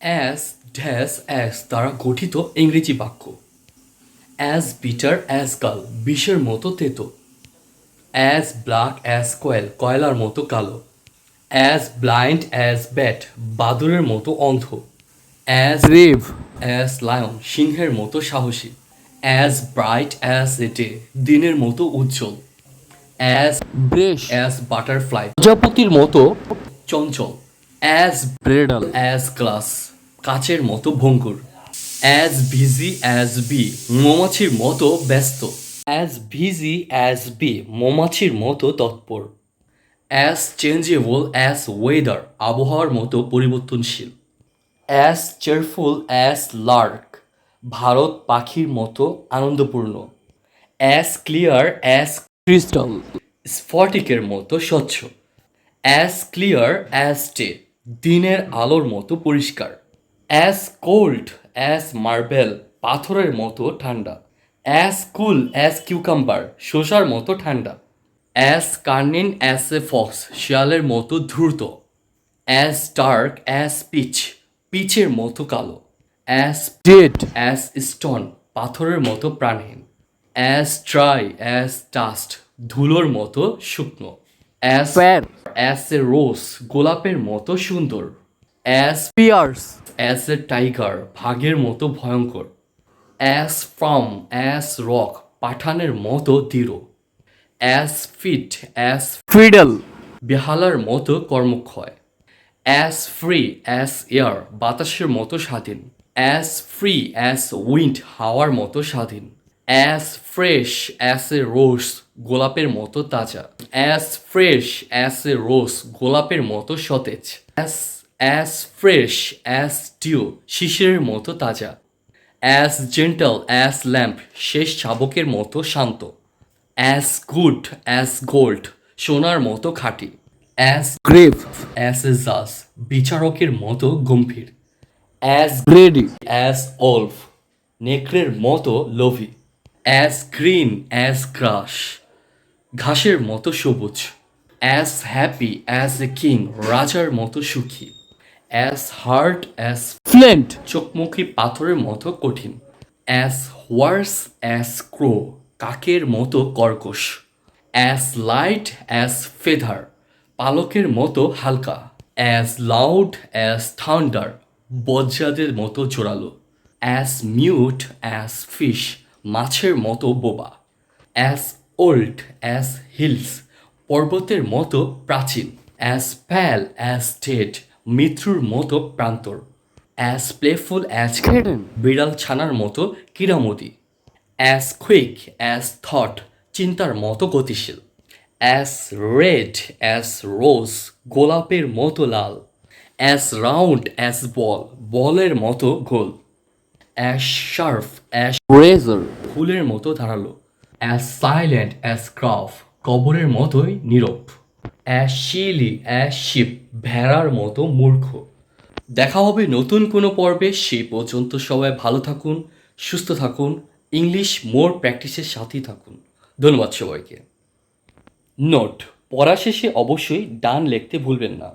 As dash as দ্বারা গঠিত ইংরেজি বাক্য। অ্যাজ বিটার অ্যাজ গাল বিষের মতো তেতো। অ্যাজ ব্ল্যাক অ্যাজ কোয়েল কয়লার মতো কালো। অ্যাজ ব্লাইন্ড অ্যাজ ব্যাট বাদুড়ের মতো অন্ধ। অ্যাজ ব্রেভ অ্যাজ লায়ন সিংহের মতো সাহসী। As bright as a day দিনের মতো উজ্জ্বল। অ্যাজ ব্রেশ অ্যাজ বাটারফ্লাই প্রজাপতির মতো চঞ্চল। অ্যাজ ব্রেডাল অ্যাজ গ্লাস কাচের মতো ভঙ্গুর। অ্যাজ বিজি অ্যাজ বি মৌমাছির মতো ব্যস্ত। অ্যাজ বিজি অ্যাজ বি মৌমাছির মতো তৎপর। অ্যাজ চেঞ্জেবল অ্যাজ ওয়েদার আবহাওয়ার মতো পরিবর্তনশীল। As cheerful as Lark Bharat পাখির মতো আনন্দপূর্ণ। অ্যাজ ক্লিয়ার অ্যাজ ক্রিস্টাল স্ফটিকের মতো স্বচ্ছ। অ্যাজ ক্লিয়ার অ্যাজ ডে দিনের আলোর মতো পরিষ্কার। অ্যাজ কোল্ড অ্যাজ মার্বেল পাথরের মতো ঠান্ডা। অ্যাজ কুল অ্যাজ কিউকাম্বার শসার মতো ঠান্ডা। অ্যাজ কার্নিন অ্যাজ এ ফক্স শিয়ালের মতো দ্রুত। অ্যাজ ডার্ক অ্যাজ পিচ পিচের মতো কালো। অ্যাজ ডেড অ্যাজ স্টোন পাথরের মতো প্রাণহীন। অ্যাজ ড্রাই অ্যাজ ডাস্ট ধুলোর মতো শুকনো। As fair as a rose গোলাপের মতো সুন্দর। As fierce as a tiger ভাগের মতো ভয়ঙ্কর। অ্যাজ ফার্ম অ্যাজ রক পাঠানের মতো দৃঢ়। অ্যাজ ফিট অ্যাজ ফ্রিডল বেহালার মতো কর্মক্ষয়। অ্যাজ ফ্রি অ্যাজ এয়ার বাতাসের মতো স্বাধীন। অ্যাজ ফ্রি অ্যাজ উইন্ড হাওয়ার মতো স্বাধীন। As fresh as a rose গোলাপের মতো তাজা। As fresh as a rose গোলাপের মতো সতেজ। অ্যাজ ফ্রেশ অ্যাজ ডিউ শিশিরের মতো তাজা। অ্যাজ জেন্টাল অ্যাজ ল্যাম্প শেষ শাবকের মতো শান্ত। অ্যাজ গুড অ্যাজ গোল্ড সোনার মতো খাঁটি। অ্যাজ গ্রেভ অ্যাজ এ জাজ বিচারকের মতো গম্ভীর। অ্যাজ গ্রেডি অ্যাজ অলভ নেকড়ের মতো লোভী। অ্যাজ গ্রিন অ্যাজ গ্রাস ঘাসের মতো সবুজ। As happy as a king রাজার মতো সুখী। অ্যাজ হার্ড অ্যাজ ফ্লেন্ট চোখমুখী পাথরের মতো কঠিন। অ্যাজ হোয়ার্স অ্যাজ ক্রো কাকের মতো কর্কশ। অ্যাজ লাইট অ্যাজ ফেদার পালকের মতো হালকা। অ্যাজ লাউড অ্যাজ থান্ডার বজ্রাদের মতো জোরালো। অ্যাজ মিউট অ্যাজ ফিশ মাছের মতো বোবা। অ্যাজ ওল্ড অ্যাজ হিলস পর্বতের মতো প্রাচীন। অ্যাজ প্যাল অ্যাজ ডেড মৃত্যুর মতো প্রান্তর। অ্যাজ প্লেফুল অ্যাজ খেডেন বিড়াল ছানার মতো কিরামতি। অ্যাজ কুইক অ্যাজ থট চিন্তার মতো গতিশীল। অ্যাজ রেড অ্যাজ রোজ গোলাপের মতো লাল। অ্যাজ রাউন্ড অ্যাজ বল বলের মতো গোল। অ্যাজ শার্প অ্যাজ রেজার ফুলের মতো ধারালো। অ্যাজ সাইলেন্ট অ্যাজ ক্রাফ কবরের মতোই নীরব। অ্যাজ শিলি অ্যাজ শিপ ভেড়ার মতো মূর্খ। দেখা হবে নতুন কোনো পর্বে, সেই পর্যন্ত সবাই ভালো থাকুন, সুস্থ থাকুন, ইংলিশ মোর প্র্যাকটিসের সাথেই থাকুন। ধন্যবাদ সবাইকে। নোট পড়া শেষে অবশ্যই ডান লিখতে ভুলবেন না।